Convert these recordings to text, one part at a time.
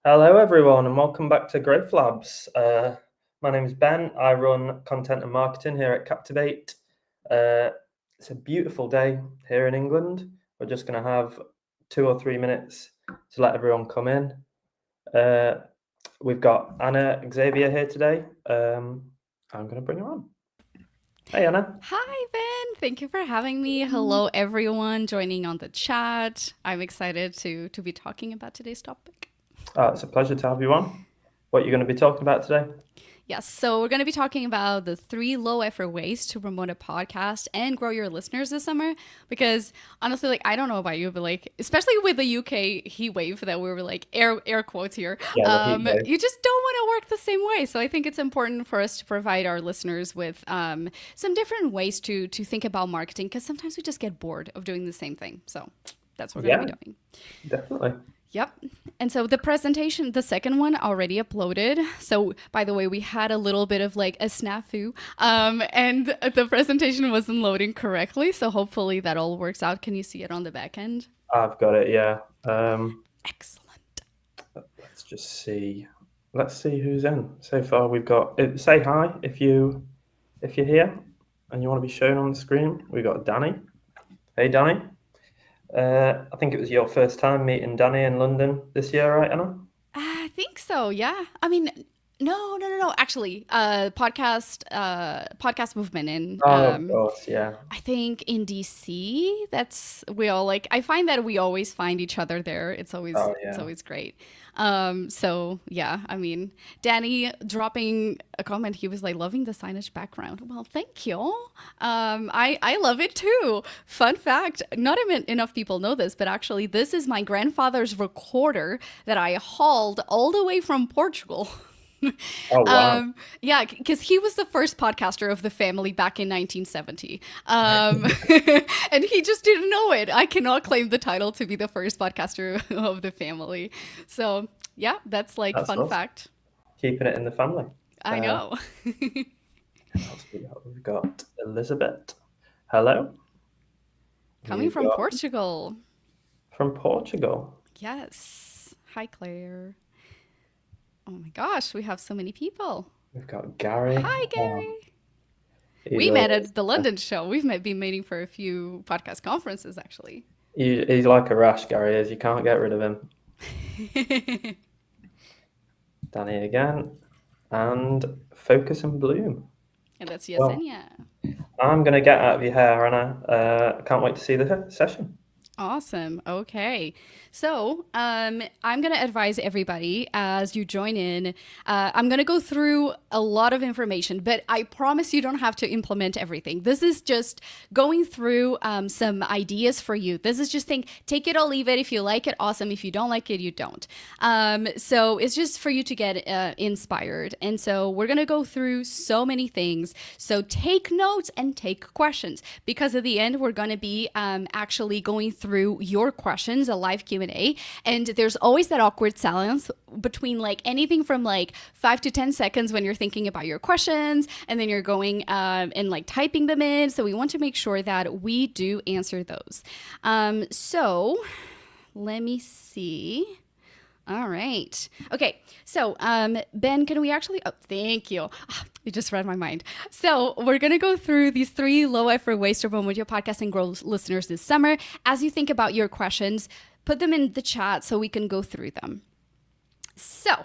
Hello, everyone, and welcome back to Growth Labs. My name is Ben. I run content and marketing here at Captivate. It's a beautiful day here in England. We're just going to have 2 or 3 minutes to let everyone come in. We've got Anna Xavier here today. I'm going to bring her on. Hey, Anna. Hi, Ben. Thank you for having me. Hello, everyone joining on the chat. I'm excited to be talking about today's topic. It's a pleasure to have you on. What are you going to be talking about today? Yes, so we're going to be talking about the 3 low effort ways to promote a podcast and grow your listeners this summer. Because honestly, I don't know about you, but especially with the UK heat wave that we were air quotes here, Yeah, the heat wave. you just don't want to work the same way. So I think it's important for us to provide our listeners with some different ways to think about marketing, because sometimes we just get bored of doing the same thing. So that's what we're going to be doing. Definitely. Yep. And so the presentation, the second one, already uploaded. So by the way, we had a little bit of a snafu, and the presentation wasn't loading correctly. So hopefully that all works out. Can you see it on the back end? I've got it, yeah. Excellent. Let's just see. Let's see who's in. So far we've got, say hi if you're here and you want to be shown on the screen. We've got Danny. Hey, Danny. I think it was your first time meeting Danny in London this year, right, Anna? I think so. Yeah. I mean, no. Actually, podcast movement in Of course, yeah. I think in DC. We all I find that we always find each other there. It's always great. So yeah, I mean, Danny dropping a comment, he was loving the signage background. Well, thank you. I love it too. Fun fact, not even enough people know this, but actually this is my grandfather's recorder that I hauled all the way from Portugal. Oh, wow. Yeah, because he was the first podcaster of the family back in 1970. And he just didn't know it. I cannot claim the title to be the first podcaster of the family. So, yeah, that's fun awesome. fact. Keeping it in the family. I know. We've got Elizabeth. Hello. Coming from Portugal. From Portugal. Yes. Hi, Claire. Oh my gosh, we have so many people. We've got Gary. Hi, Gary. We met at the London show. We've been meeting for a few podcast conferences, actually. He's like a rash, Gary is. You can't get rid of him. Danny again. And Focus and Bloom. And that's Yesenia. I'm going to get out of your hair, Anna. I can't wait to see the session. Awesome. Okay. So I'm going to advise everybody as you join in. I'm going to go through a lot of information, but I promise you don't have to implement everything. This is just going through some ideas for you. This is just take it or leave it. If you like it, awesome. If you don't like it, you don't. So it's just for you to get inspired. And so we're going to go through so many things. So take notes and take questions, because at the end, we're going to be actually going through your questions, a live Q&A, and there's always that awkward silence between anything from 5 to 10 seconds when you're thinking about your questions, and then you're going and typing them in. So we want to make sure that we do answer those. So let me see. All right. Okay. So, Ben, can we actually, thank you. You just read my mind. So we're going to go through these 3 low effort ways to promote your podcast and grow listeners this summer. As you think about your questions, put them in the chat so we can go through them. So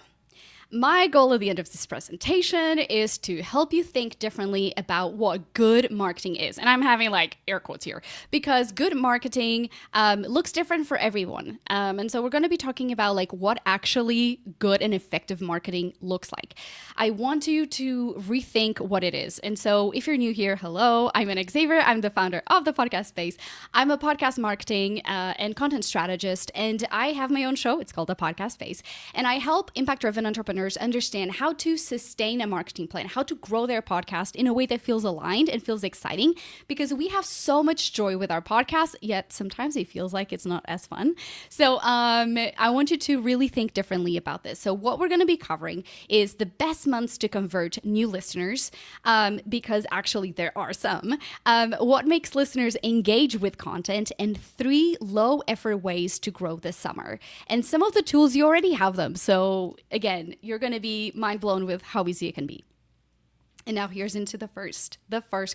my goal at the end of this presentation is to help you think differently about what good marketing is. And I'm having air quotes here, because good marketing looks different for everyone. And so we're going to be talking about what actually good and effective marketing looks like. I want you to rethink what it is. And so if you're new here, hello, I'm Xavier. I'm the founder of the Podcast Space. I'm a podcast marketing and content strategist, and I have my own show. It's called the Podcast Space. And I help impact-driven entrepreneurs listeners understand how to sustain a marketing plan, how to grow their podcast in a way that feels aligned and feels exciting, because we have so much joy with our podcast, yet sometimes it feels like it's not as fun. So I want you to really think differently about this. So what we're going to be covering is the best months to convert new listeners, because actually there are some, what makes listeners engage with content, and 3 low effort ways to grow this summer. And some of the tools, you already have them. So again, you're going to be mind blown with how easy it can be. And now here's into the first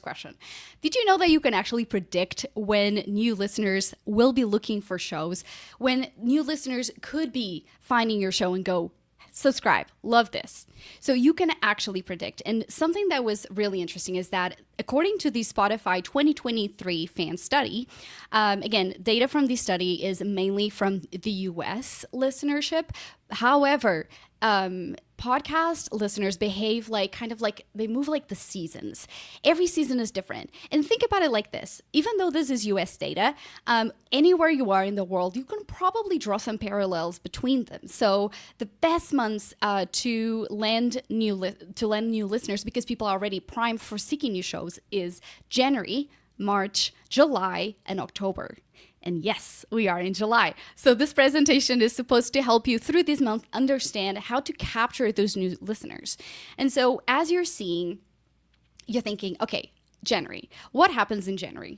question. Did you know that you can actually predict when new listeners will be looking for shows, when new listeners could be finding your show and go, subscribe, love this. So you can actually predict. And something that was really interesting is that according to the Spotify 2023 fan study, again, data from the study is mainly from the US listenership. However, podcast listeners behave like they move like the seasons. Every season is different. And think about it like this. Even though this is US data, anywhere you are in the world, you can probably draw some parallels between them. So the best months to land new listeners, because people are already primed for seeking new shows, is January, March, July, and October. And yes, we are in July. So this presentation is supposed to help you through this month understand how to capture those new listeners. And so as you're seeing, you're thinking, okay, January, what happens in January?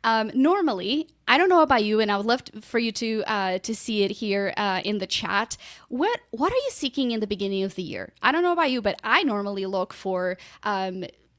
Normally, I don't know about you, and I would love for you to see it here in the chat. What are you seeking in the beginning of the year? I don't know about you, but I normally look for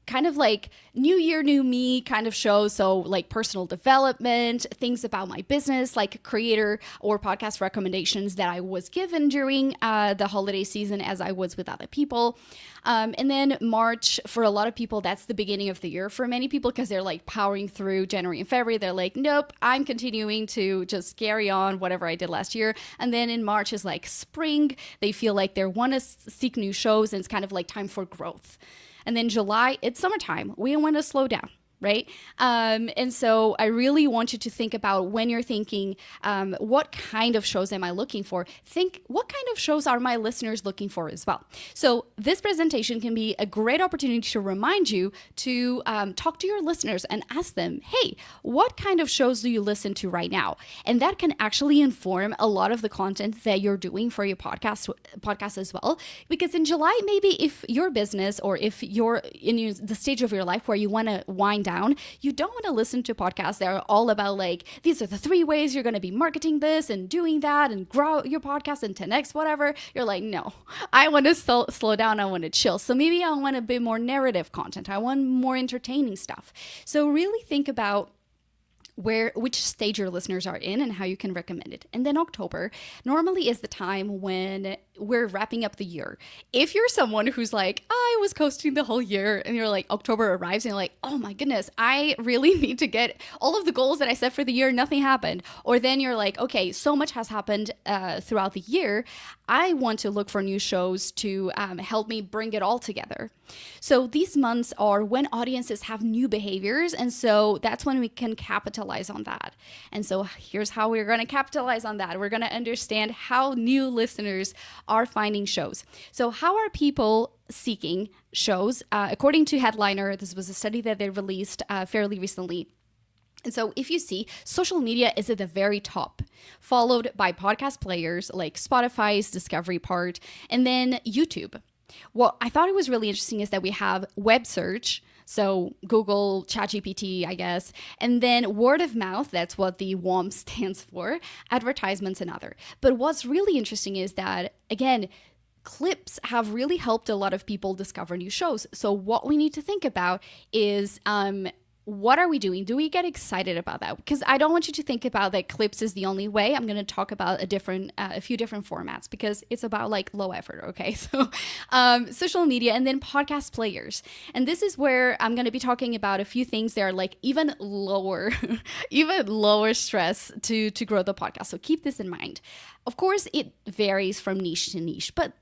kind of like new year, new me kind of shows. So like personal development, things about my business, like creator or podcast recommendations that I was given during the holiday season as I was with other people. And then March, for a lot of people, that's the beginning of the year. For many people, because they're like powering through January and February, they're like, nope, I'm continuing to just carry on whatever I did last year. And then in March is like spring. They feel like they want to seek new shows, and it's kind of like time for growth. And then July, it's summertime. We want to slow down, right? And so I really want you to think about when you're thinking, what kind of shows am I looking for? Think, what kind of shows are my listeners looking for as well? So this presentation can be a great opportunity to remind you to talk to your listeners and ask them, hey, what kind of shows do you listen to right now? And that can actually inform a lot of the content that you're doing for your podcast as well. Because in July, maybe if your business, or if you're in the stage of your life where you want to wind down, you don't want to listen to podcasts that are all about like, these are the 3 ways you're going to be marketing this and doing that and grow your podcast and 10x whatever. You're like, no, I want to slow down. I want to chill. So maybe I want a bit more narrative content. I want more entertaining stuff. So really think about which stage your listeners are in and how you can recommend it. And then October normally is the time when we're wrapping up the year. If you're someone who's like, I was coasting the whole year, and you're like, October arrives and you're like, oh my goodness, I really need to get all of the goals that I set for the year, nothing happened. Or then you're like, okay, so much has happened throughout the year. I want to look for new shows to help me bring it all together. So these months are when audiences have new behaviors. And so that's when we can capitalize on that. And so here's how we're going to capitalize on that. We're going to understand how new listeners are finding shows. So how are people seeking shows? According to Headliner, this was a study that they released fairly recently. And so if you see, social media is at the very top, followed by podcast players like Spotify's discovery part, and then YouTube. What I thought it was really interesting is that we have web search, so Google, ChatGPT, I guess, and then word of mouth, that's what the WOM stands for, advertisements and other. But what's really interesting is that, again, clips have really helped a lot of people discover new shows. So what we need to think about is what are we doing? Do we get excited about that? Because I don't want you to think about that clips is the only way. I'm going to talk about a few different formats because it's about like low effort. Okay. So social media and then podcast players. And this is where I'm going to be talking about a few things that are like even lower stress to grow the podcast. So keep this in mind. Of course, it varies from niche to niche, but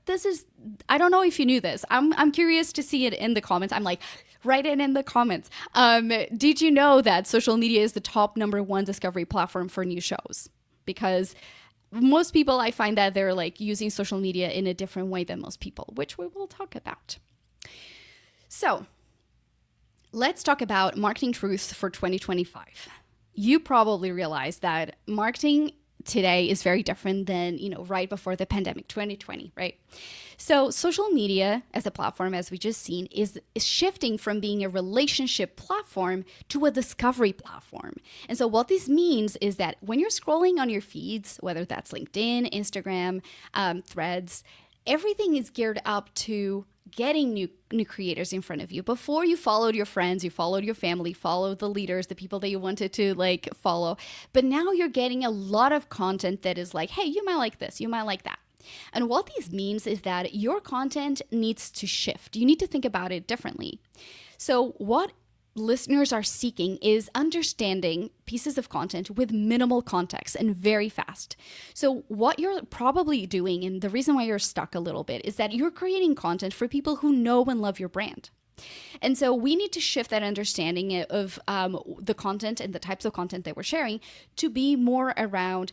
I don't know if you knew this. I'm curious to see it in the comments. I'm like, write it in the comments. Did you know that social media is the top #1 discovery platform for new shows? Because most people, I find that they're like using social media in a different way than most people, which we will talk about. So let's talk about marketing truths for 2025. You probably realize that marketing today is very different than, right before the pandemic, 2020, right? So social media as a platform, as we just seen, is shifting from being a relationship platform to a discovery platform. And so what this means is that when you're scrolling on your feeds, whether that's LinkedIn, Instagram, Threads, everything is geared up to getting new creators in front of you. Before, you followed your friends, you followed your family, followed the leaders, the people that you wanted to like follow. But now you're getting a lot of content that is like, hey, you might like this, you might like that. And what this means is that your content needs to shift. You need to think about it differently. So what listeners are seeking is understanding pieces of content with minimal context and very fast. So what you're probably doing, and the reason why you're stuck a little bit, is that you're creating content for people who know and love your brand. And so we need to shift that understanding of the content and the types of content that we're sharing to be more around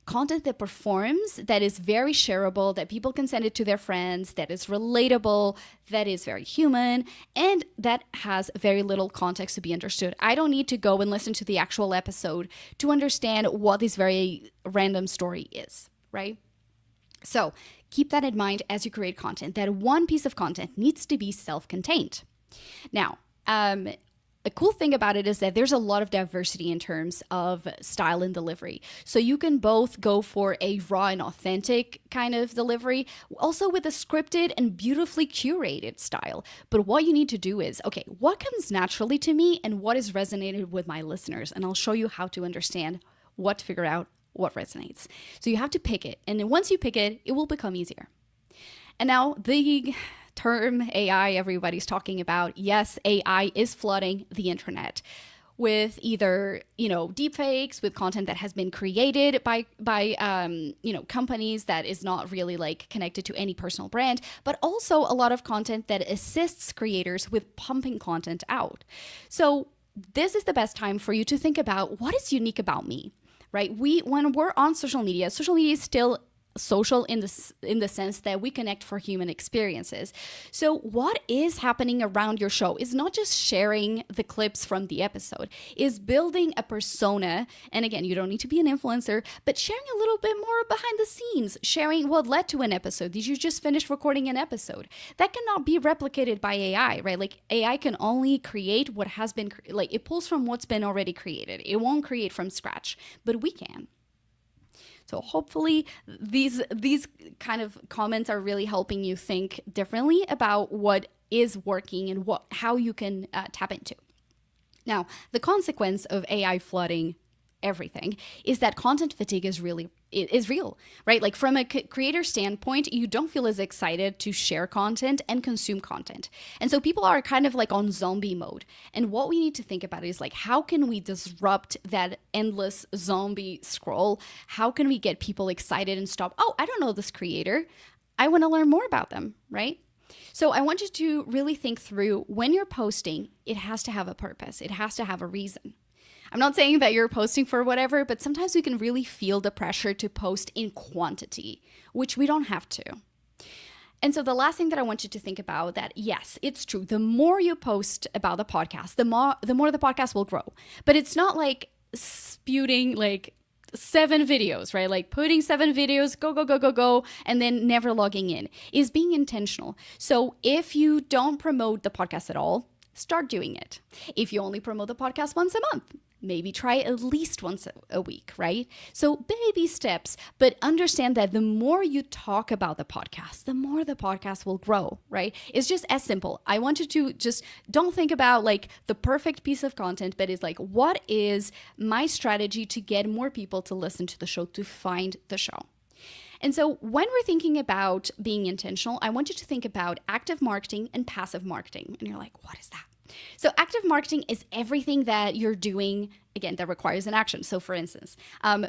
content that performs, that is very shareable, that people can send it to their friends, that is relatable, that is very human, and that has very little context to be understood. I don't need to go and listen to the actual episode to understand what this very random story is, right? So keep that in mind as you create content, that one piece of content needs to be self-contained. Now, the cool thing about it is that there's a lot of diversity in terms of style and delivery. So you can both go for a raw and authentic kind of delivery, also with a scripted and beautifully curated style. But what you need to do is, okay, what comes naturally to me and what is resonated with my listeners? And I'll show you how to understand what to figure out what resonates. So you have to pick it. And then once you pick it, it will become easier. And now the term AI everybody's talking about, yes, AI is flooding the internet with either, deepfakes, with content that has been created by companies that is not really like connected to any personal brand, but also a lot of content that assists creators with pumping content out. So this is the best time for you to think about what is unique about me, right? When we're on social media is still social in the sense that we connect for human experiences. So what is happening around your show is not just sharing the clips from the episode, is building a persona. And again, you don't need to be an influencer, but sharing a little bit more behind the scenes, sharing what led to an episode. Did you just finish recording an episode? That cannot be replicated by AI, right? Like AI can only create what has been, like it pulls from what's been already created. It won't create from scratch, but we can. So hopefully these kind of comments are really helping you think differently about what is working and how you can tap into. Now, the consequence of AI flooding everything is that content fatigue is real, right? Like from a creator standpoint, you don't feel as excited to share content and consume content. And so people are kind of like on zombie mode. And what we need to think about is like, how can we disrupt that endless zombie scroll? How can we get people excited and stop? Oh, I don't know this creator. I want to learn more about them, right? So I want you to really think through when you're posting, it has to have a purpose. It has to have a reason. I'm not saying that you're posting for whatever, but sometimes we can really feel the pressure to post in quantity, which we don't have to. And so the last thing that I want you to think about that, yes, it's true. The more you post about the podcast, the more the podcast will grow. But it's not like spewing like 7 videos, right? Like putting 7 videos, go, and then never logging in. Is being intentional. So if you don't promote the podcast at all, start doing it. If you only promote the podcast once a month, maybe try at least once a week, right? So baby steps, but understand that the more you talk about the podcast, the more the podcast will grow, right? It's just as simple. I want you to just don't think about like the perfect piece of content, but it's like, what is my strategy to get more people to listen to the show, to find the show? And so when we're thinking about being intentional, I want you to think about active marketing and passive marketing. And you're like, what is that? So active marketing is everything that you're doing, again, that requires an action. So for instance,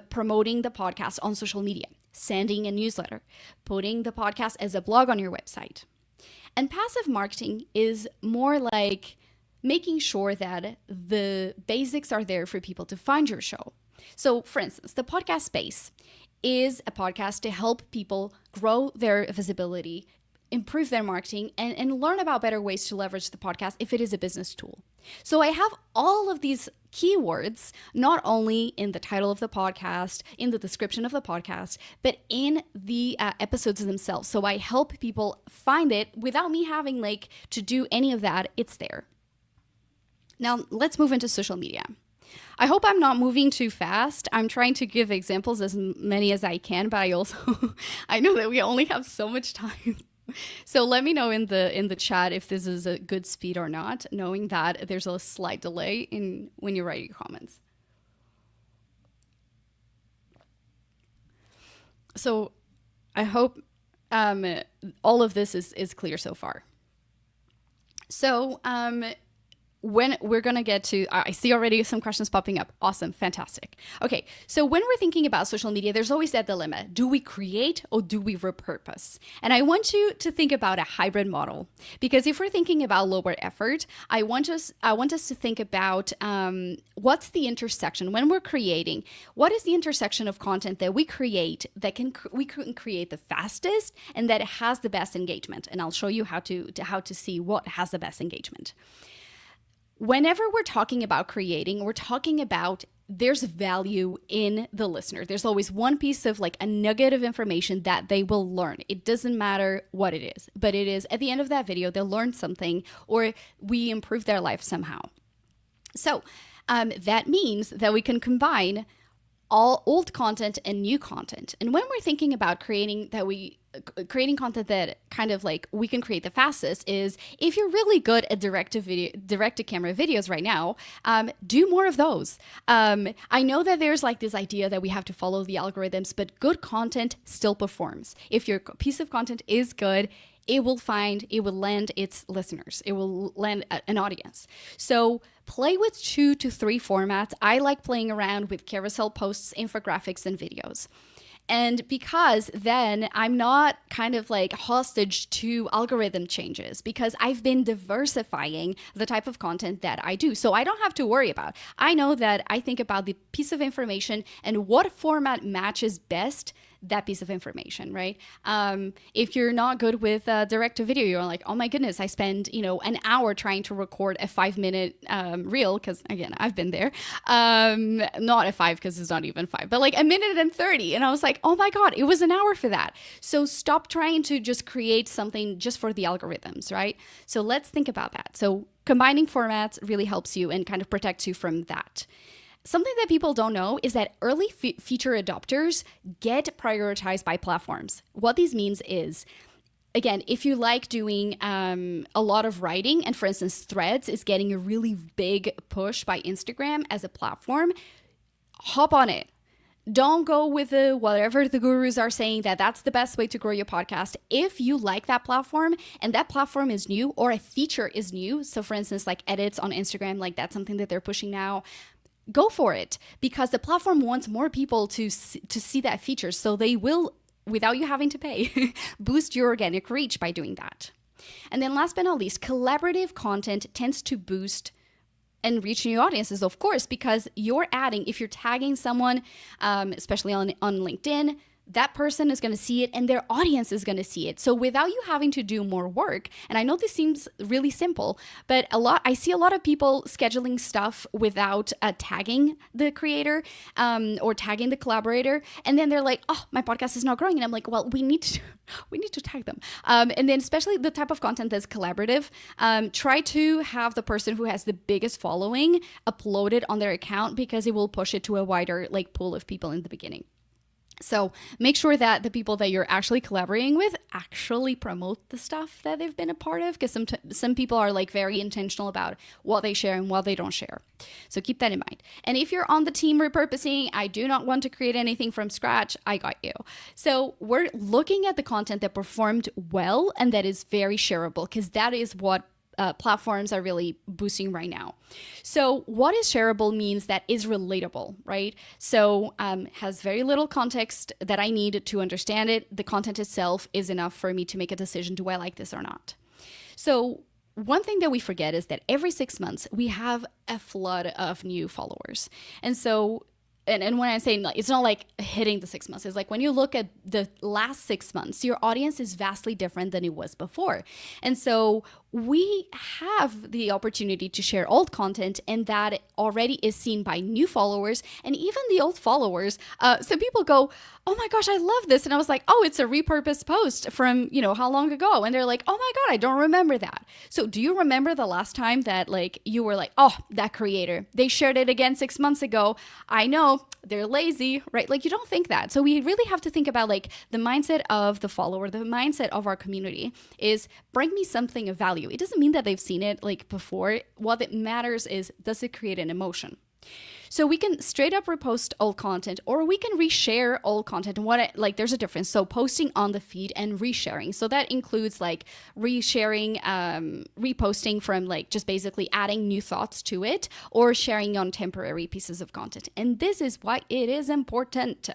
promoting the podcast on social media, sending a newsletter, putting the podcast as a blog on your website. And passive marketing is more like making sure that the basics are there for people to find your show. So for instance, the podcast space, is a podcast to help people grow their visibility, improve their marketing, and learn about better ways to leverage the podcast if it is a business tool. So I have all of these keywords, not only in the title of the podcast, in the description of the podcast, but in the episodes themselves. So I help people find it without me having like to do any of that. It's there. Now let's move into social media. I hope I'm not moving too fast. I'm trying to give examples as many as I can, but I also I know that we only have so much time. So let me know in the chat if this is a good speed or not, knowing that there's a slight delay in when you write your comments. So I hope all of this is clear so far. So when we're going to get to, I see already some questions popping up. Awesome. Fantastic. Okay. So when we're thinking about social media, there's always that dilemma. Do we create or do we repurpose? And I want you to think about a hybrid model, because if we're thinking about lower effort, I want us to think about what's the intersection when we're creating. What is the intersection of content that we create that we can create the fastest and that has the best engagement? And I'll show you how to see what has the best engagement. Whenever we're talking about creating, we're talking about there's value in the listener. There's always one piece of like a nugget of information that they will learn. It doesn't matter what it is, but it is at the end of that video, they'll learn something or we improve their life somehow. So that means that we can combine all old content and new content. And when we're thinking about creating content that kind of like we can create the fastest is if you're really good at direct to camera videos right now, do more of those. I know that there's like this idea that we have to follow the algorithms, but good content still performs. If your piece of content is good, it will land its listeners. It will land an audience. So play with 2 to 3 formats. I like playing around with carousel posts, infographics, and videos. And because then I'm not kind of like hostage to algorithm changes because I've been diversifying the type of content that I do. So I don't have to worry about. I know that I think about the piece of information and what format matches best that piece of information, right? If you're not good with direct to video, you're like, oh my goodness, I spend, an hour trying to record a 5-minute reel, because again, I've been there. Not a 5 because it's not even 5, but like 1:30. And I was like, oh my God, it was an hour for that. So stop trying to just create something just for the algorithms, right? So let's think about that. So combining formats really helps you and kind of protects you from that. Something that people don't know is that early feature adopters get prioritized by platforms. What this means is, again, if you like doing a lot of writing, and for instance, Threads is getting a really big push by Instagram as a platform, hop on it. Don't go with whatever the gurus are saying that's the best way to grow your podcast. If you like that platform and that platform is new or a feature is new, so for instance, like edits on Instagram, like that's something that they're pushing now, go for it, because the platform wants more people to see that feature. So they will, without you having to pay, boost your organic reach by doing that. And then last but not least, collaborative content tends to boost and reach new audiences, of course, because if you're tagging someone, especially on LinkedIn, that person is going to see it and their audience is going to see it. So without you having to do more work, and I know this seems really simple, but I see a lot of people scheduling stuff without tagging the creator or tagging the collaborator. And then they're like, oh, my podcast is not growing. And I'm like, well, we need to tag them. And then especially the type of content that's collaborative, try to have the person who has the biggest following upload it on their account, because it will push it to a wider pool of people in the beginning. So make sure that the people that you're actually collaborating with actually promote the stuff that they've been a part of, because some people are very intentional about what they share and what they don't share. So keep that in mind. And if you're on the team repurposing, I do not want to create anything from scratch, I got you. So we're looking at the content that performed well and that is very shareable, because that is what platforms are really boosting right now. So what is shareable means that is relatable, right? So has very little context that I need to understand it. The content itself is enough for me to make a decision, do I like this or not? So one thing that we forget is that every 6 months we have a flood of new followers. And so and when I say like, it's not like hitting the 6 months, it's like when you look at the last 6 months, your audience is vastly different than it was before. And so we have the opportunity to share old content, and that already is seen by new followers and even the old followers. So people go, oh my gosh, I love this. And I was like, oh, it's a repurposed post from, how long ago? And they're like, oh my God, I don't remember that. So do you remember the last time that like you were like, oh, that creator, they shared it again 6 months ago. I know they're lazy, right? Like you don't think that. So we really have to think about like the mindset of the follower, the mindset of our community is bring me something of value. It doesn't mean that they've seen it like before. What it matters is, does it create an emotion? So we can straight up repost old content, or we can reshare old content. And there's a difference. So posting on the feed and resharing. So that includes like resharing, reposting from like just basically adding new thoughts to it, or sharing on temporary pieces of content. And this is why it is important.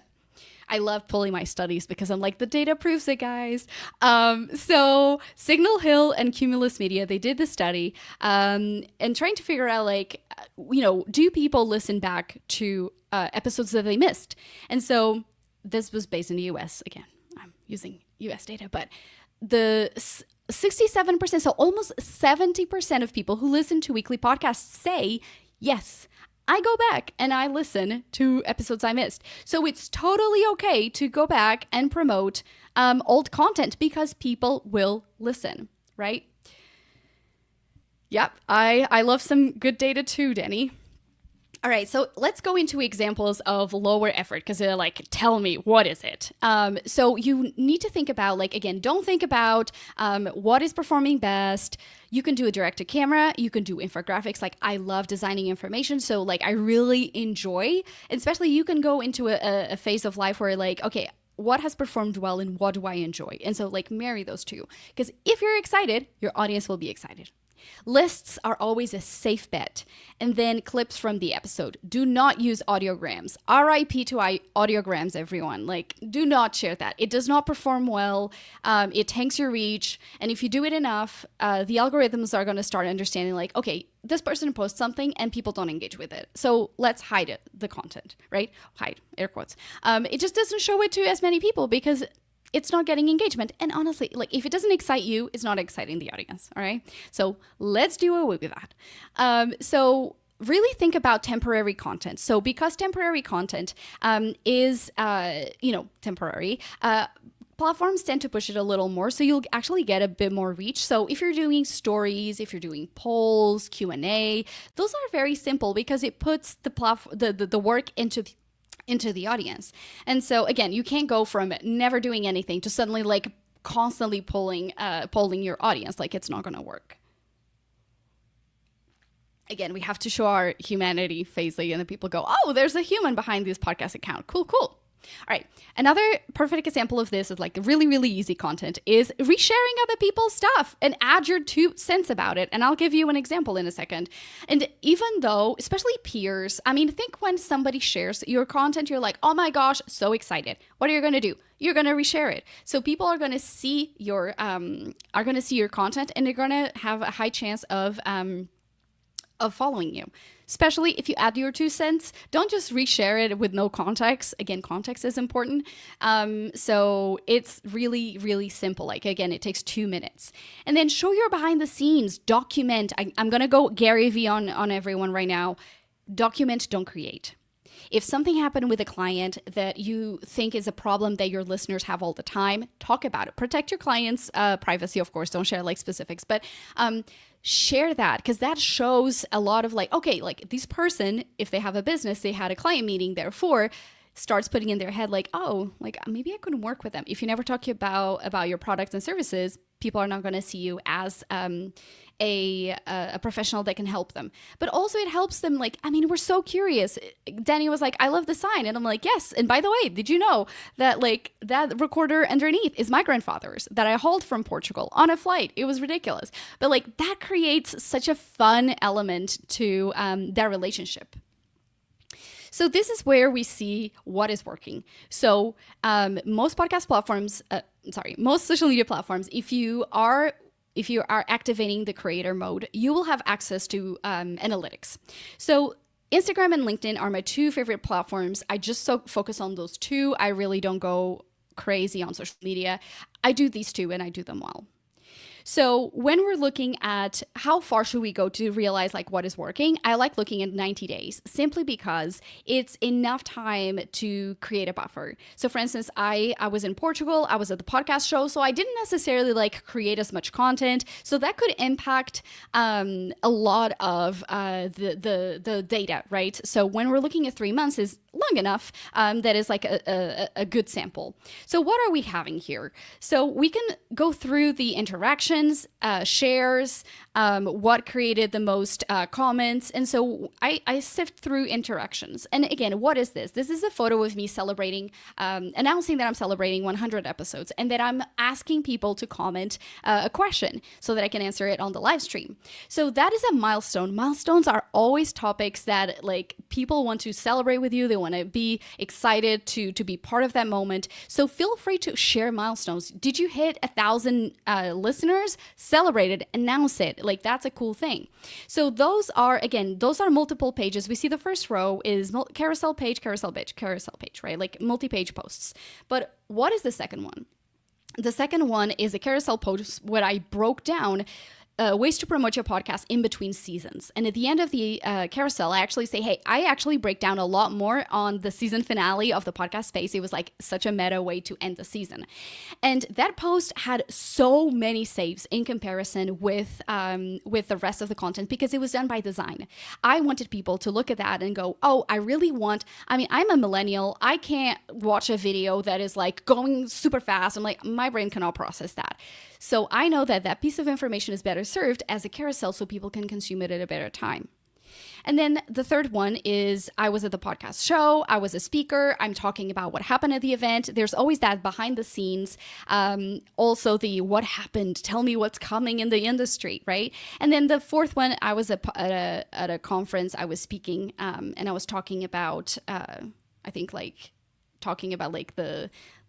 I love pulling my studies because I'm like, the data proves it, guys. So Signal Hill and Cumulus Media, they did the study and trying to figure out like, do people listen back to episodes that they missed? And so this was based in the US. Again, I'm using US data, but the 67%, so almost 70% of people who listen to weekly podcasts say, yes, I go back and I listen to episodes I missed. So it's totally okay to go back and promote old content because people will listen, right? Yep, I love some good data too, Danny. All right, so let's go into examples of lower effort because they're like, tell me, what is it? So you need to think about, like, again, don't think about what is performing best. You can do a direct to camera. You can do infographics. Like, I love designing information. So, like, I really enjoy, especially you can go into a phase of life where, like, okay, what has performed well and what do I enjoy? And so, like, marry those two. Because if you're excited, your audience will be excited. Lists are always a safe bet. And then clips from the episode. Do not use audiograms. RIP to audiograms, everyone. Like, do not share that. It does not perform well. It tanks your reach. And if you do it enough, the algorithms are going to start understanding like, okay, this person posts something and people don't engage with it. So let's hide it, the content, right? Hide, air quotes. It just doesn't show it to as many people because it's not getting engagement. And honestly, like if it doesn't excite you, it's not exciting the audience. All right. So let's do away with that. So really think about temporary content. So because temporary content is, temporary, platforms tend to push it a little more, so you'll actually get a bit more reach. So if you're doing stories, if you're doing polls, Q&A, those are very simple because it puts the work into the audience. And so again, you can't go from never doing anything to suddenly like constantly polling your audience. Like it's not going to work. Again, we have to show our humanity face, and then people go, oh, there's a human behind this podcast account. Cool. All right. Another perfect example of this is like really, really easy content is resharing other people's stuff and add your 2 cents about it. And I'll give you an example in a second. And even though, especially peers, I mean, think when somebody shares your content, you're like, oh my gosh, so excited. What are you going to do? You're going to reshare it. So people are going to see your content, and they're going to have a high chance of following you. Especially if you add your 2 cents, don't just reshare it with no context. Again, context is important. So it's really, really simple. Like, again, it takes 2 minutes. And then show your behind the scenes, document. I'm going to go Gary V on everyone right now. Document, don't create. If something happened with a client that you think is a problem that your listeners have all the time, talk about it. Protect your client's privacy, of course. Don't share like specifics, but share that because that shows a lot of like, okay, like this person, if they have a business, they had a client meeting, therefore starts putting in their head like, oh, like maybe I could work with them. If you never talk about your products and services, people are not going to see you as a professional that can help them. But also it helps them like, I mean, we're so curious. Danny was like, I love the sign. And I'm like, yes. And by the way, did you know that like that recorder underneath is my grandfather's that I hauled from Portugal on a flight? It was ridiculous. But like that creates such a fun element to that relationship. So this is where we see what is working. So most podcast platforms, most social media platforms, if you are activating the creator mode, you will have access to analytics. So Instagram and LinkedIn are my two favorite platforms. I just focus on those two. I really don't go crazy on social media. I do these two and I do them well. So when we're looking at how far should we go to realize like what is working, I like looking at 90 days simply because it's enough time to create a buffer. So for instance, I was in Portugal, I was at the podcast show, so I didn't necessarily like create as much content. So that could impact a lot of the data, right? So when we're looking at 3 months is long enough that is like a good sample. So what are we having here? So we can go through the interactions, shares, what created the most comments. And so I sift through interactions. And again, what is this? This is a photo of me celebrating, announcing that I'm celebrating 100 episodes and that I'm asking people to comment a question so that I can answer it on the live stream. So that is a milestone. Milestones are always topics that like people want to celebrate with you. They want to be excited to be part of that moment. So feel free to share milestones. Did you hit 1,000 listeners? Celebrate it, announce it. Like that's a cool thing. So those are multiple pages. We see the first row is carousel page, right? Like multi-page posts. But what is the second one? The second one is a carousel post where I broke down ways to promote your podcast in between seasons. And at the end of the carousel, I actually say, hey, I actually break down a lot more on the season finale of the podcast space. It was like such a meta way to end the season. And that post had so many saves in comparison with the rest of the content because it was done by design. I wanted people to look at that and go, oh, I'm a millennial. I can't watch a video that is like going super fast. I'm like, my brain cannot process that. So I know that piece of information is better served as a carousel so people can consume it at a better time. And then the third one is I was at the podcast show. I was a speaker. I'm talking about what happened at the event. There's always that behind the scenes. Also the what happened, tell me what's coming in the industry, right? And then the fourth one, I was at a conference. I was speaking and I was talking about,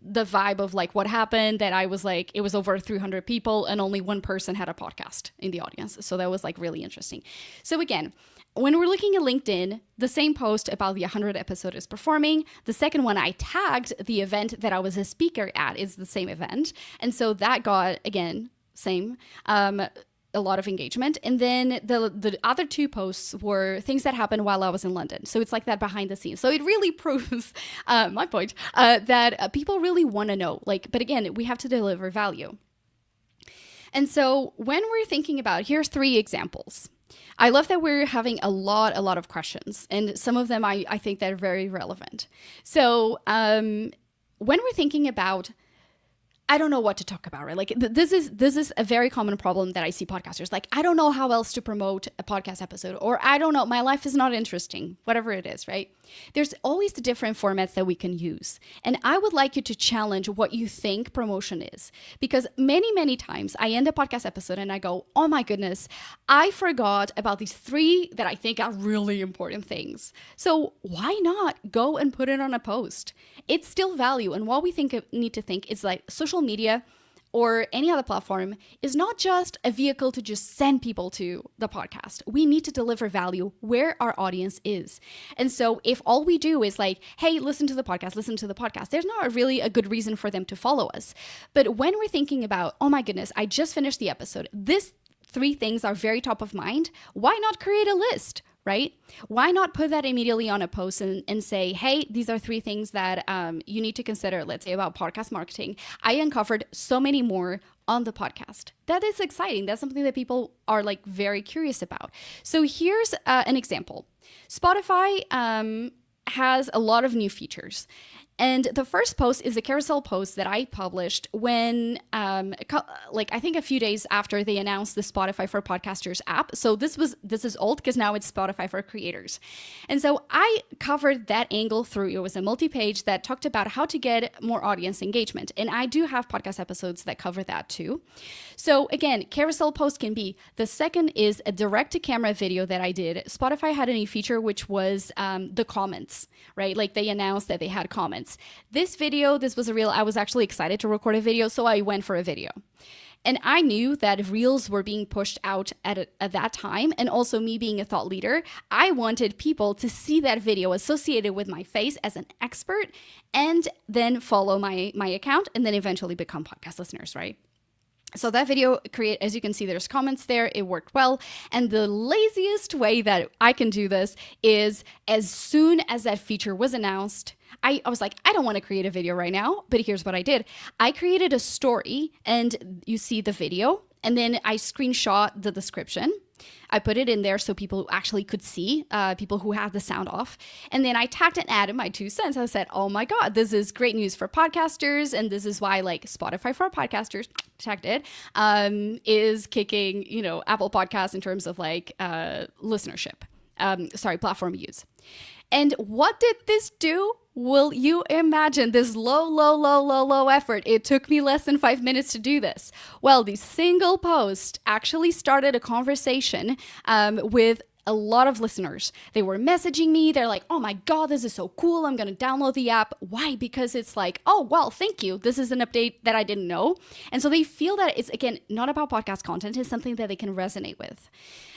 the vibe of like what happened, that I was like, it was over 300 people and only one person had a podcast in the audience. So that was like really interesting. So again, when we're looking at LinkedIn, the same post about the 100 episode is performing. The second one, I tagged the event that I was a speaker at is the same event. And so that got, again, same, a lot of engagement. And then the other two posts were things that happened while I was in London. So it's like that behind the scenes. So it really proves my point that people really want to know. But again, we have to deliver value. And so when we're thinking about, here's 3 examples. I love that we're having a lot of questions, and some of them I think they're very relevant. So when we're thinking about, I don't know what to talk about, right? Like this is a very common problem that I see podcasters. Like, I don't know how else to promote a podcast episode, or I don't know, my life is not interesting, whatever it is, right? There's always the different formats that we can use. And I would like you to challenge what you think promotion is. Because many times I end a podcast episode and I go, oh my goodness, I forgot about these 3 that I think are really important things. So why not go and put it on a post? It's still value. And what we need to think is like social media or any other platform is not just a vehicle to just send people to the podcast. We need to deliver value where our audience is. And so if all we do is like, hey, listen to the podcast, there's not really a good reason for them to follow us. But when we're thinking about, oh my goodness, I just finished the episode, these 3 things are very top of mind, why not create a list? Right? Why not put that immediately on a post and say, hey, these are 3 things that you need to consider, let's say about podcast marketing. I uncovered so many more on the podcast. That is exciting. That's something that people are like very curious about. So here's an example. Spotify has a lot of new features. And the first post is a carousel post that I published when, I think a few days after they announced the Spotify for Podcasters app. So this is old because now it's Spotify for Creators. And so I covered that angle through. It was a multi-page that talked about how to get more audience engagement. And I do have podcast episodes that cover that too. So again, carousel post can be. The second is a direct-to-camera video that I did. Spotify had a new feature, which was the comments, right? Like they announced that they had comments. This was I was actually excited to record a video, so I went for a video. And I knew that reels were being pushed out at that time. And also, me being a thought leader, I wanted people to see that video associated with my face as an expert and then follow my account and then eventually become podcast listeners, right? So that video as you can see, there's comments there. It worked well. And the laziest way that I can do this is as soon as that feature was announced, I was like, I don't want to create a video right now, but here's what I did. I created a story and you see the video, and then I screenshot the description. I put it in there so people who actually could see, people who have the sound off. And then I tagged and added my 2 cents. I said, oh my God, this is great news for podcasters. And this is why like Spotify for podcasters, tagged it, is kicking, Apple Podcasts in terms of like listenership, platform use. And what did this do? Will you imagine this low effort? It took me less than 5 minutes to do this. Well, the single post actually started a conversation with a lot of listeners. They were messaging me. They're like, oh my God, this is so cool. I'm going to download the app. Why? Because it's like, oh, well, thank you. This is an update that I didn't know. And so they feel that it's, again, not about podcast content. It's something that they can resonate with.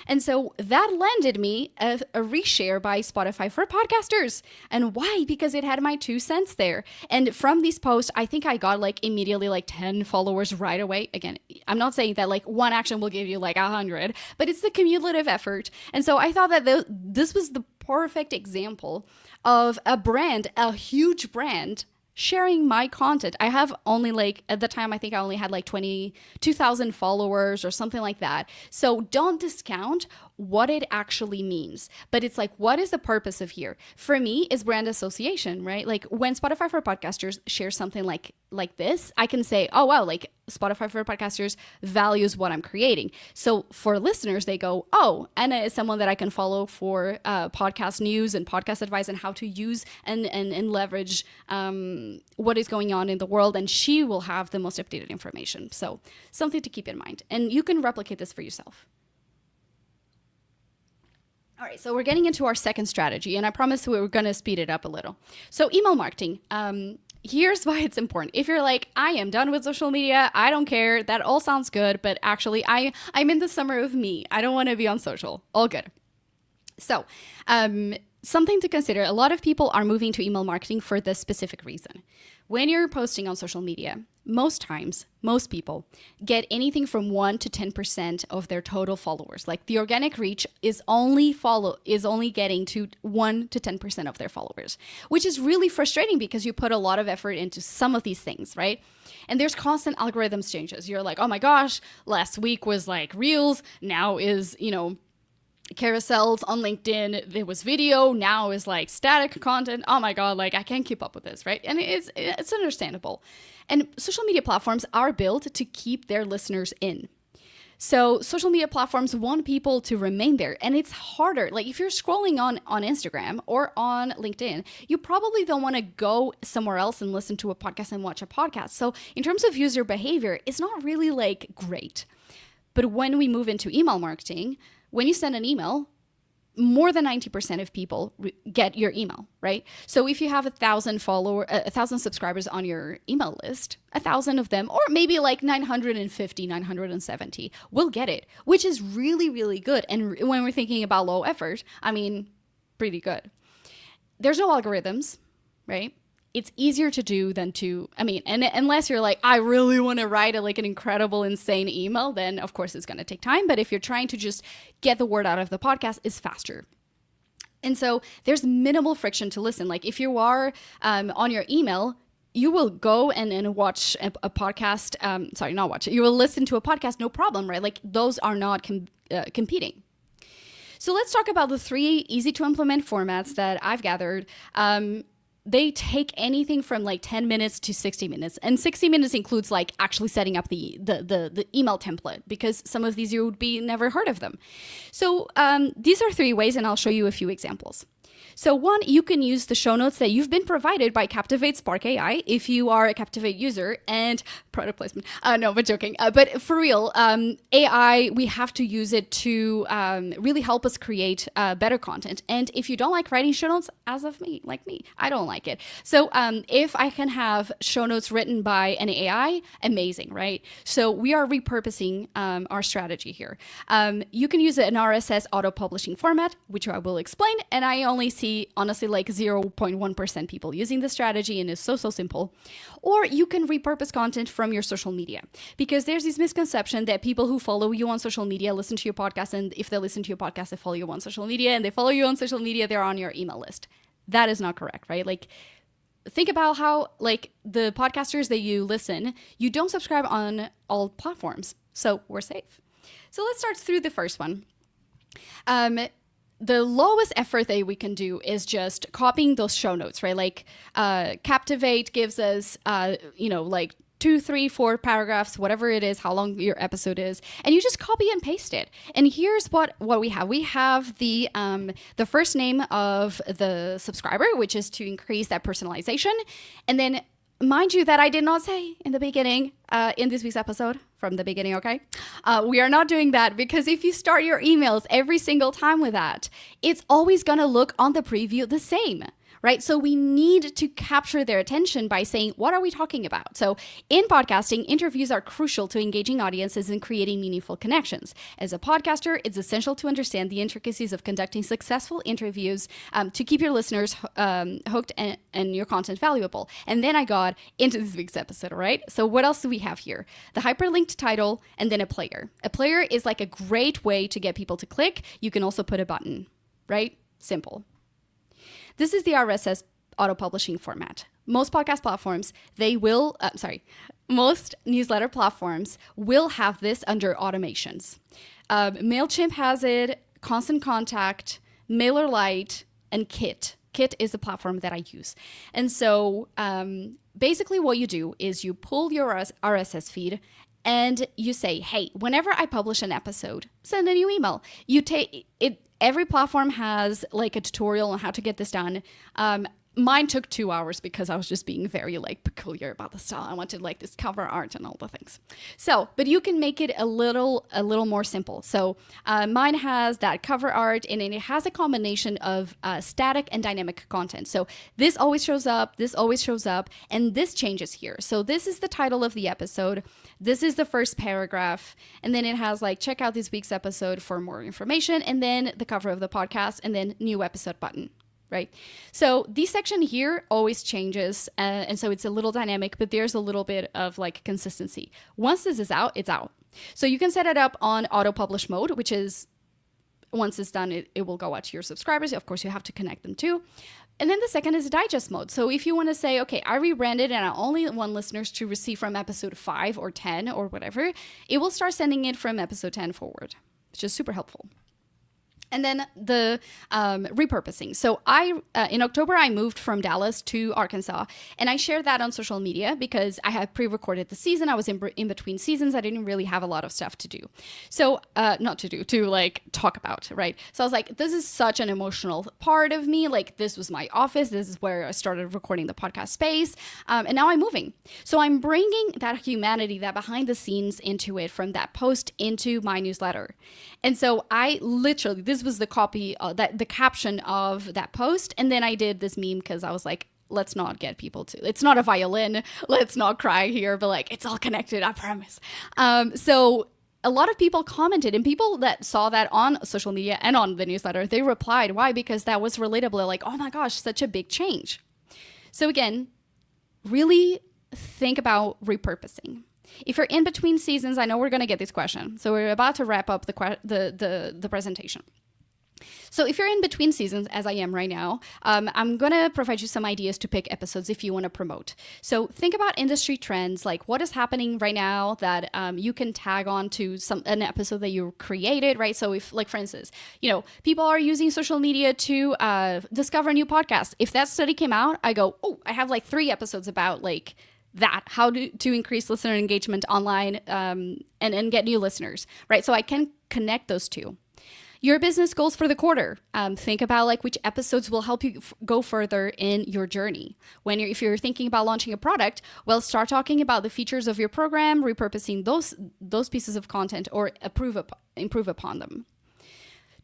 And so that landed me a reshare by Spotify for podcasters. And why? Because it had my 2 cents there. And from these posts, I think I got like immediately like 10 followers right away. Again, I'm not saying that like one action will give you like 100, but it's the cumulative effort. And so I thought that this was the perfect example of a huge brand sharing my content. I have only like, at the time, I think I only had like 22,000 followers or something like that. So don't discount what it actually means. But it's like, what is the purpose of here? For me, is brand association, right? Like when Spotify for Podcasters shares something like this, I can say, oh, wow, like Spotify for Podcasters values what I'm creating. So for listeners, they go, oh, Anna is someone that I can follow for podcast news and podcast advice and how to use and leverage what is going on in the world. And she will have the most updated information. So something to keep in mind. And you can replicate this for yourself. All right, so we're getting into our second strategy, and I promise we're going to speed it up a little. So email marketing, here's why it's important. If you're like, I am done with social media, I don't care, that all sounds good, but actually I'm in the summer of me. I don't want to be on social. All good. So something to consider, a lot of people are moving to email marketing for this specific reason. When you're posting on social media, most times, most people get anything from 1 to 10% of their total followers. Like the organic reach is only getting to 1 to 10% of their followers, which is really frustrating because you put a lot of effort into some of these things, right? And there's constant algorithms changes. You're like, oh my gosh, last week was like Reels, now is, carousels on LinkedIn, there was video, now is like static content. Oh my God, like I can't keep up with this, right? And it's understandable. And social media platforms are built to keep their listeners in. So social media platforms want people to remain there, and it's harder. Like if you're scrolling on Instagram or on LinkedIn, you probably don't want to go somewhere else and listen to a podcast and watch a podcast. So in terms of user behavior, it's not really like great. But when we move into email marketing, when you send an email, more than 90% of people get your email, right? So if you have 1,000 subscribers on your email list, 1,000 of them, or maybe like 950, 970 will get it, which is really, really good. And when we're thinking about low effort, I mean, pretty good. There's no algorithms, right? It's easier to do than and unless you're like, I really want to write an incredible, insane email, then of course it's going to take time. But if you're trying to just get the word out of the podcast, it's faster. And so there's minimal friction to listen. Like if you are on your email, you will go and watch a podcast. Not watch it. You will listen to a podcast, no problem, right? Like those are not competing. So let's talk about the 3 easy to implement formats that I've gathered. They take anything from like 10 minutes to 60 minutes. And 60 minutes includes like actually setting up the email template, because some of these you would be never heard of them. So these are 3 ways, and I'll show you a few examples. So one, you can use the show notes that you've been provided by Captivate Spark AI if you are a Captivate user, and product placement. No, but joking. But for real, AI, we have to use it to really help us create better content. And if you don't like writing show notes, as of me, like me, I don't like it. So if I can have show notes written by an AI, amazing, right? So we are repurposing our strategy here. You can use an RSS auto-publishing format, which I will explain, and I only see, honestly, like 0.1% people using this strategy, and it's so simple. Or you can repurpose content from your social media, because there's this misconception that people who follow you on social media listen to your podcast, and if they listen to your podcast, they follow you on social media, and they follow you on social media, they're on your email list. That is not correct, right? Like, think about how, like, the podcasters that you listen, you don't subscribe on all platforms, so we're safe. So let's start through the first one. The lowest effort that we can do is just copying those show notes, right? Like Captivate gives us, like 2, 3, 4 paragraphs, whatever it is, how long your episode is, and you just copy and paste it. And here's what we have. We have the first name of the subscriber, which is to increase that personalization. And then, mind you, that I did not say in the beginning, in this week's episode, from the beginning, okay? We are not doing that, because if you start your emails every single time with that, it's always gonna look on the preview the same, right? So we need to capture their attention by saying, what are we talking about? So in podcasting, interviews are crucial to engaging audiences and creating meaningful connections. As a podcaster, it's essential to understand the intricacies of conducting successful interviews to keep your listeners hooked and your content valuable. And then I got into this week's episode, right? So what else do we have here? The hyperlinked title, and then a player. A player is like a great way to get people to click. You can also put a button, right? Simple. This is the RSS auto-publishing format. Most podcast platforms, most newsletter platforms will have this under automations. MailChimp has it, Constant Contact, MailerLite, and Kit. Kit is the platform that I use. And so basically what you do is you pull your RSS feed and you say, hey, whenever I publish an episode, send a new email. You take it. Every platform has like a tutorial on how to get this done. Mine took 2 hours because I was just being very like peculiar about the style. I wanted like this cover art and all the things. So, but you can make it a little more simple. So mine has that cover art, and it has a combination of static and dynamic content. So this always shows up, and this changes here. So this is the title of the episode. This is the first paragraph, and then it has like, check out this week's episode for more information, and then the cover of the podcast, and then new episode button. Right? So this section here always changes, and so it's a little dynamic, but there's a little bit of like consistency. Once this is out, it's out. So you can set it up on auto-publish mode, which is, once it's done, it will go out to your subscribers. Of course, you have to connect them too. And then the second is digest mode. So if you want to say, okay, I rebranded and I only want listeners to receive from episode 5 or 10 or whatever, it will start sending it from episode 10 forward, which is super helpful. And then the repurposing. So in October, I moved from Dallas to Arkansas, and I shared that on social media because I had pre-recorded the season. I was in between seasons. I didn't really have a lot of stuff to do. So to like talk about, right? So I was like, this is such an emotional part of me. Like, this was my office. This is where I started recording the podcast space. And now I'm moving. So I'm bringing that humanity, that behind the scenes into it, from that post into my newsletter. And so I literally, this was the copy, the caption of that post. And then I did this meme because I was like, let's not get people to, it's not a violin. Let's not cry here, but like, it's all connected, I promise. So a lot of people commented, and people that saw that on social media and on the newsletter, they replied. Why? Because that was relatable. They're like, oh my gosh, such a big change. So again, really think about repurposing. If you're in between seasons, I know we're going to get this question. So we're about to wrap up the presentation. So if you're in between seasons, as I am right now, I'm going to provide you some ideas to pick episodes if you want to promote. So think about industry trends, like what is happening right now that you can tag on to an episode that you created, right? So if, like, for instance, people are using social media to discover new podcasts. If that study came out, I go, oh, I have like 3 episodes about like that, how to increase listener engagement online and get new listeners, right? So I can connect those two. Your business goals for the quarter. Think about like which episodes will help you go further in your journey. If you're thinking about launching a product, well, start talking about the features of your program, repurposing those pieces of content, or improve upon them.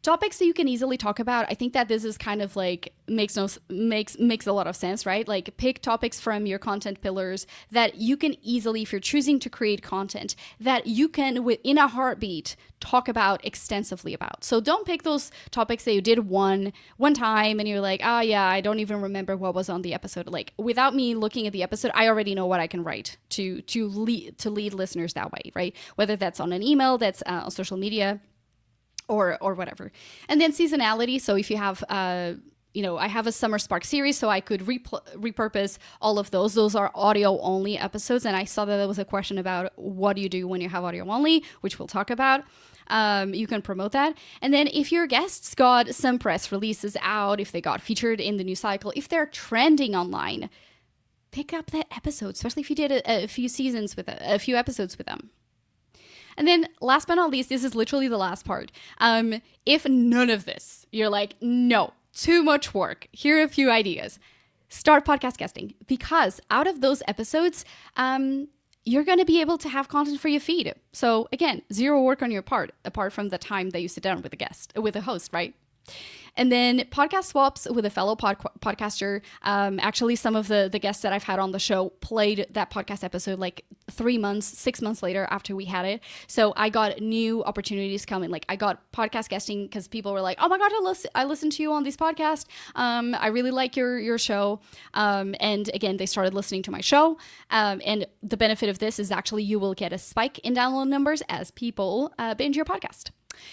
Topics that you can easily talk about. I think that this is kind of like makes a lot of sense, right? Like pick topics from your content pillars that you can easily, if you're choosing to create content, that you can within a heartbeat talk about extensively about. So don't pick those topics that you did one time and you're like, oh yeah, I don't even remember what was on the episode. Like without me looking at the episode, I already know what I can write to lead listeners that way, right? Whether that's on an email, that's on social media, or whatever. And then seasonality. So if you have, I have a Summer Spark series, so I could repurpose all of those. Those are audio only episodes. And I saw that there was a question about what do you do when you have audio only, which we'll talk about. You can promote that. And then if your guests got some press releases out, if they got featured in the news cycle, if they're trending online, pick up that episode, especially if you did a few episodes with them. And then last but not least, this is literally the last part. If none of this, you're like, no, too much work. Here are a few ideas. Start podcast guesting, because out of those episodes, you're going to be able to have content for your feed. So again, zero work on your part, apart from the time that you sit down with a host, right? And then podcast swaps with a fellow podcaster. Actually, some of the guests that I've had on the show played that podcast episode like 6 months later after we had it. So I got new opportunities coming. Like I got podcast guesting because people were like, oh my God, I listened to you on this podcast. I really like your show. And again, they started listening to my show. And the benefit of this is actually you will get a spike in download numbers as people binge your podcast.